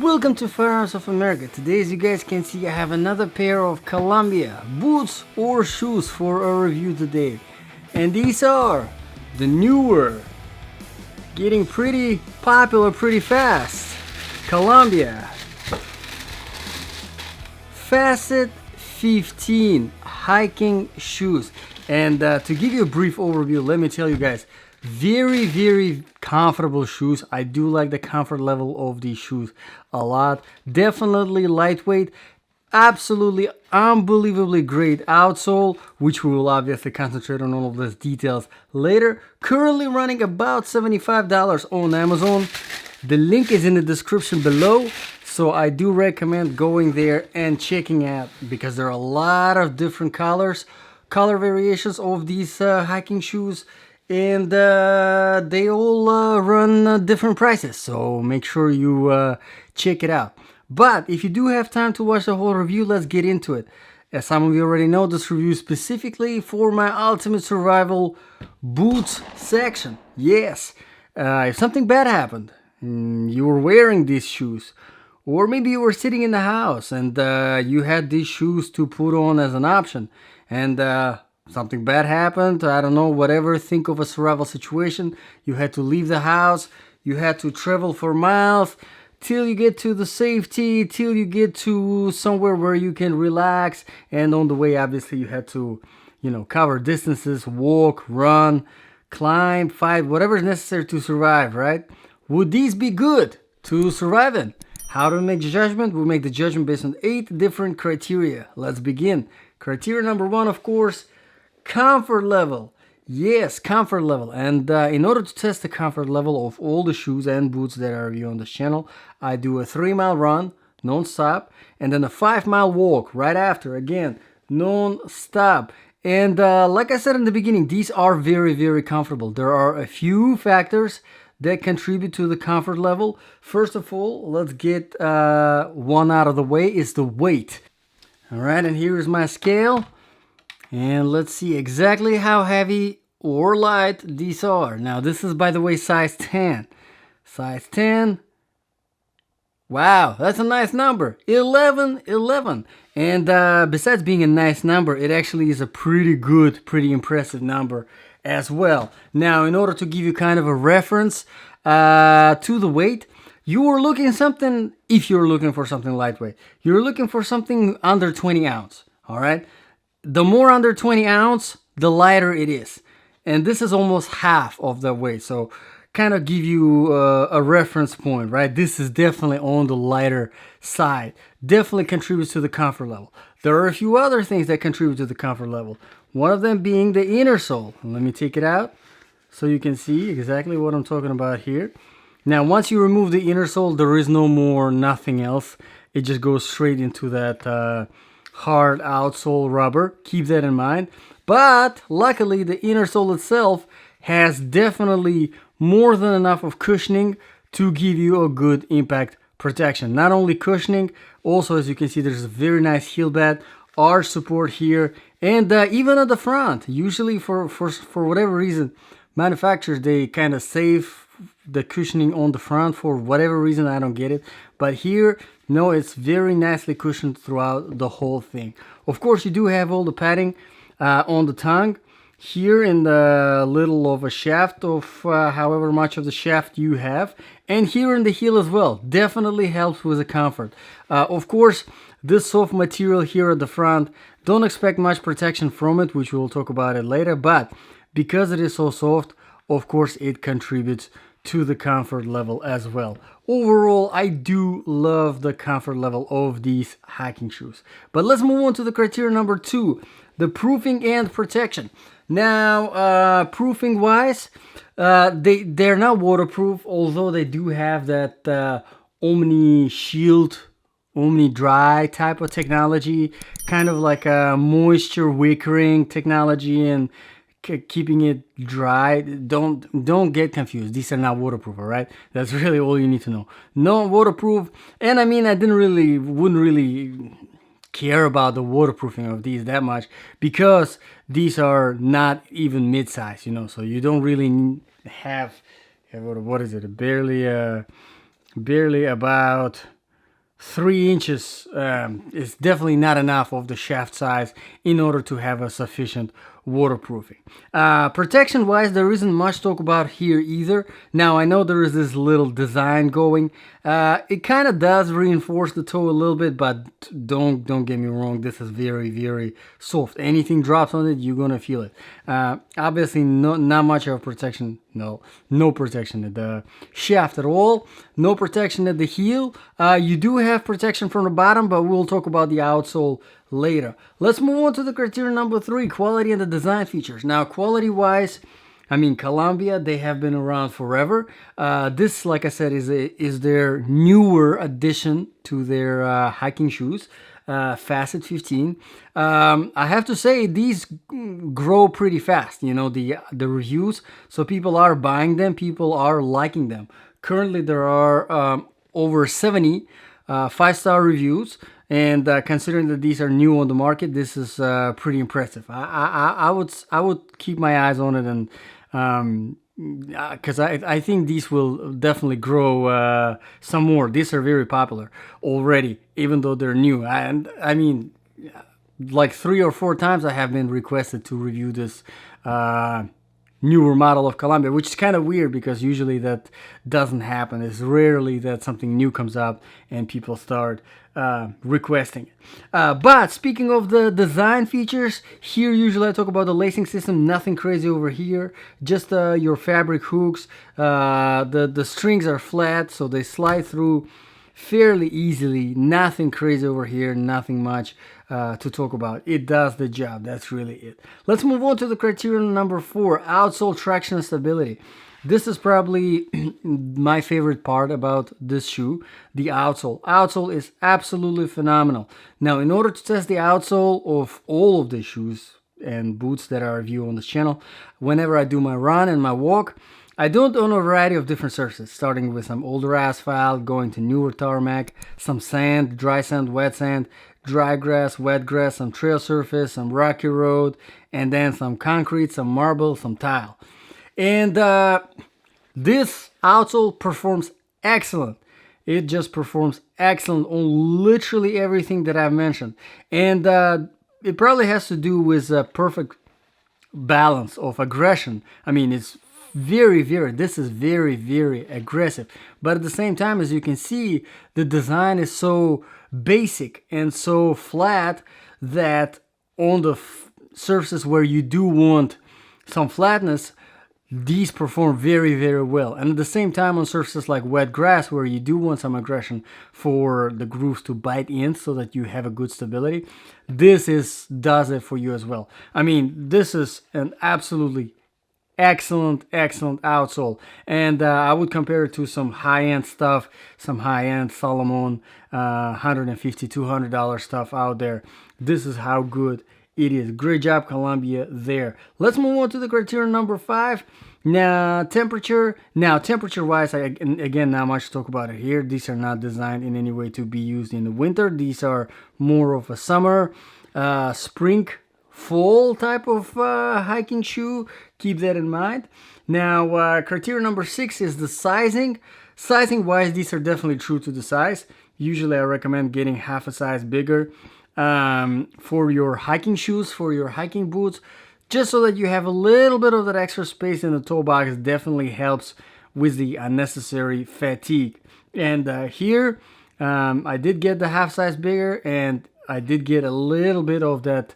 Welcome to Firearms of America. Today, as you guys can see, I have another pair of Columbia boots or shoes for a review today. And these are the newer, getting pretty popular pretty fast, Columbia Facet 15 hiking shoes. And to give you a brief overview, let me tell you guys, very comfortable shoes. I do like the comfort level of these shoes a lot. Definitely lightweight, absolutely unbelievably great outsole, which we will obviously concentrate on all of those details later. Currently running about $75 on Amazon. The link is in the description below, so I do recommend going there and checking out, because there are a lot of different color variations of these hiking shoes, and they all run different prices, so make sure you check it out. But if you do have time to watch the whole review, let's get into it. As some of you already know, this review is specifically for my ultimate survival boots section. Yes, if something bad happened, you were wearing these shoes, or maybe you were sitting in the house and you had these shoes to put on as an option, and something bad happened, I don't know, whatever, think of a survival situation, you had to leave the house, you had to travel for miles, till you get to the safety, till you get to somewhere where you can relax, and on the way, obviously, you had to, cover distances, walk, run, climb, fight, whatever is necessary to survive, right? Would these be good to survive in? How do we make the judgment? We make the judgment based on 8 different criteria. Let's begin. Criteria number 1, of course, comfort level. Yes, comfort level. And in order to test the comfort level of all the shoes and boots that I review on this channel, I do a 3-mile run, non-stop, and then a 5-mile walk right after, again, non-stop. And like I said in the beginning, these are very comfortable. There are a few factors that contribute to the comfort level. First of all, let's get one out of the way, is the weight. All right, and here is my scale. And let's see exactly how heavy or light these are. Now, this is, by the way, size 10. Size 10. Wow, that's a nice number. 11. And besides being a nice number, it actually is a pretty good, pretty impressive number as well. Now, in order to give you kind of a reference to the weight, you are looking something, if you're looking for something lightweight, you're looking for something under 20 ounce, all right? The more under 20 ounce, the lighter it is. And this is almost half of the weight. So kind of give you a reference point, right? This is definitely on the lighter side. Definitely contributes to the comfort level. There are a few other things that contribute to the comfort level. One of them being the inner sole. Let me take it out so you can see exactly what I'm talking about here. Now, once you remove the inner sole, there is no more nothing else. It just goes straight into that hard outsole rubber. Keep that in mind. But luckily, the inner sole itself has definitely more than enough of cushioning to give you a good impact protection. Not only cushioning, also, as you can see, there's a very nice heel bed, arch support here, and even at the front. Usually, for whatever reason, manufacturers, they kind of save the cushioning on the front for whatever reason. I don't get it. But here, no, it's very nicely cushioned throughout the whole thing. Of course, you do have all the padding on the tongue. Here in the little of a shaft of however much of the shaft you have. And here in the heel as well. Definitely helps with the comfort. Of course, this soft material here at the front, don't expect much protection from it, which we'll talk about it later. But because it is so soft, of course, it contributes to the comfort level as well. Overall, I do love the comfort level of these hiking shoes. But let's move on to the criteria number 2, the proofing and protection. Now, proofing wise, they're not waterproof, although they do have that omni-Shield, omni-dry type of technology, kind of like a moisture wickering technology, and keeping it dry. Don't get confused. These are not waterproof, all right? That's really all you need to know. No waterproof. And I mean, I wouldn't really care about the waterproofing of these that much, because these are not even mid-size, so you don't really have, what is it, barely about 3 inches is definitely not enough of the shaft size in order to have a sufficient waterproofing. Protection wise, there isn't much to talk about here either. Now I know there is this little design going. It kind of does reinforce the toe a little bit, but don't get me wrong, this is very soft. Anything drops on it, you're gonna feel it. Obviously not much of protection. No protection at the shaft at all. No protection at the heel. You do have protection from the bottom, but we'll talk about the outsole later. Let's move on to the criteria number 3, quality and the design features. Now, quality wise, I mean, Columbia, they have been around forever. This, like I said, is their newer addition to their hiking shoes. Facet 15. I have to say these grow pretty fast, you know, the reviews. So people are buying them, people are liking them. Currently there are over 70 5-star reviews, and considering that these are new on the market, this is pretty impressive. I would keep my eyes on it, and because I think these will definitely grow some more. These are very popular already, even though they're new. And I mean, like 3 or 4 times I have been requested to review this newer model of Columbia, which is kind of weird because usually that doesn't happen. It's rarely that something new comes up and people start requesting it. But speaking of the design features, here usually I talk about the lacing system. Nothing crazy over here, just your fabric hooks. The strings are flat, so they slide through fairly easily. Nothing crazy over here, nothing much to talk about. It does the job, that's really it. Let's move on to the criterion number 4, outsole traction and stability. This is probably my favorite part about this shoe, the outsole. Outsole is absolutely phenomenal. Now, in order to test the outsole of all of the shoes and boots that I review on this channel, whenever I do my run and my walk, I do it on a variety of different surfaces, starting with some older asphalt, going to newer tarmac, some sand, dry sand, wet sand, dry grass, wet grass, some trail surface, some rocky road, and then some concrete, some marble, some tile. And this outsole performs excellent. It just performs excellent on literally everything that I've mentioned. And it probably has to do with a perfect balance of aggression. I mean, it's this is very aggressive, but at the same time, as you can see, the design is so basic and so flat that on the surfaces where you do want some flatness, these perform very well. And at the same time, on surfaces like wet grass, where you do want some aggression for the grooves to bite in so that you have a good stability, this does it for you as well. I mean, this is an absolutely excellent outsole, and I would compare it to some high-end stuff, some high-end Salomon $150-200 stuff out there. This is how good it is. Great job, Columbia, there. Let's move on to the criterion number 5. Now, temperature wise, again, not much to talk about it here. These are not designed in any way to be used in the winter. These are more of a summer, spring, fall type of hiking shoe. Keep that in mind. Now, criteria number 6 is the sizing. Sizing wise, these are definitely true to the size. Usually I recommend getting half a size bigger for your hiking shoes, for your hiking boots, just so that you have a little bit of that extra space in the toe box. Definitely helps with the unnecessary fatigue. And here I did get the half size bigger, and I did get a little bit of that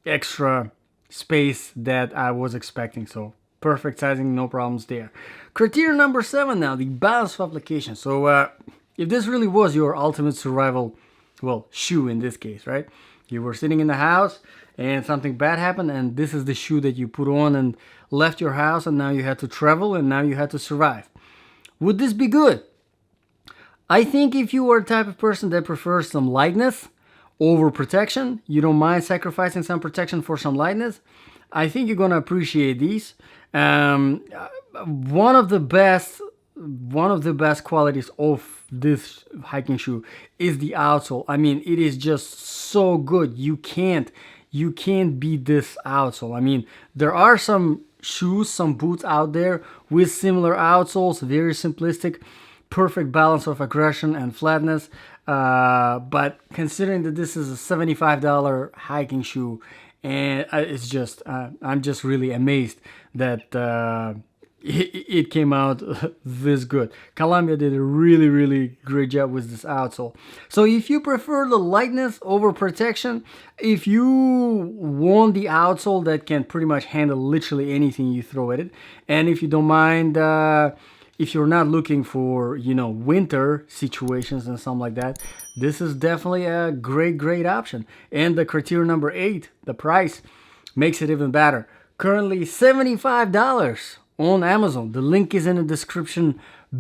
extra space that I was expecting. So perfect sizing, no problems there. Criteria number 7 now, the balance of application. So if this really was your ultimate survival, well, shoe in this case, right? You were sitting in the house and something bad happened, and this is the shoe that you put on and left your house, and now you had to travel, and now you had to survive. Would this be good? I think if you are the type of person that prefers some lightness over protection, you don't mind sacrificing some protection for some lightness, I think you're gonna appreciate these. One of the best qualities of this hiking shoe is the outsole. I mean, it is just so good. You can't beat this outsole. I mean, there are some shoes, some boots out there with similar outsoles, very simplistic, perfect balance of aggression and flatness. But considering that this is a $75 hiking shoe, and it's just I'm just really amazed that it came out this good. Columbia did a really great job with this outsole. So if you prefer the lightness over protection, if you want the outsole that can pretty much handle literally anything you throw at it, and if you don't mind, if you're not looking for, you know, winter situations and something like that, this is definitely a great option. And the criteria number 8, the price, makes it even better. Currently $75 on Amazon. The link is in the description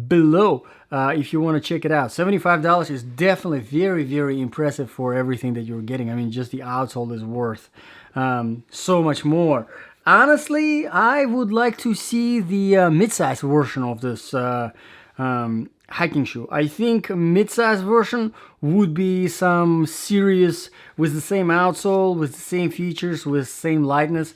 below if you want to check it out. $75 is definitely very impressive for everything that you're getting. I mean, just the outsole is worth so much more. Honestly, I would like to see the mid-size version of this hiking shoe. I think a mid-size version would be some serious, with the same outsole, with the same features, with the same lightness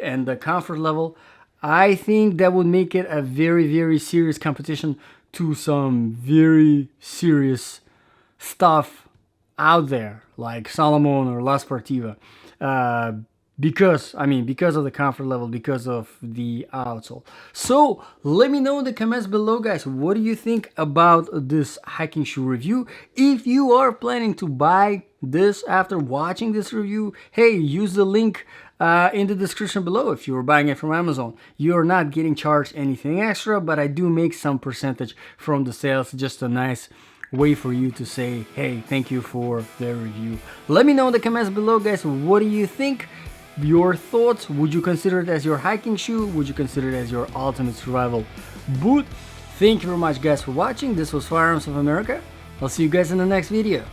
and the comfort level. I think that would make it a very serious competition to some very serious stuff out there, like Salomon or La Sportiva. Because of the comfort level, because of the outsole. So let me know in the comments below, guys, what do you think about this hiking shoe review? If you are planning to buy this after watching this review, hey, use the link in the description below. If you're buying it from Amazon, you're not getting charged anything extra, but I do make some percentage from the sales. Just a nice way for you to say, hey, thank you for the review. Let me know in the comments below, guys, what do you think? Your thoughts? Would you consider it as your hiking shoe? Would you consider it as your ultimate survival boot? Thank you very much, guys, for watching. This was Firearms of America. I'll see you guys in the next video.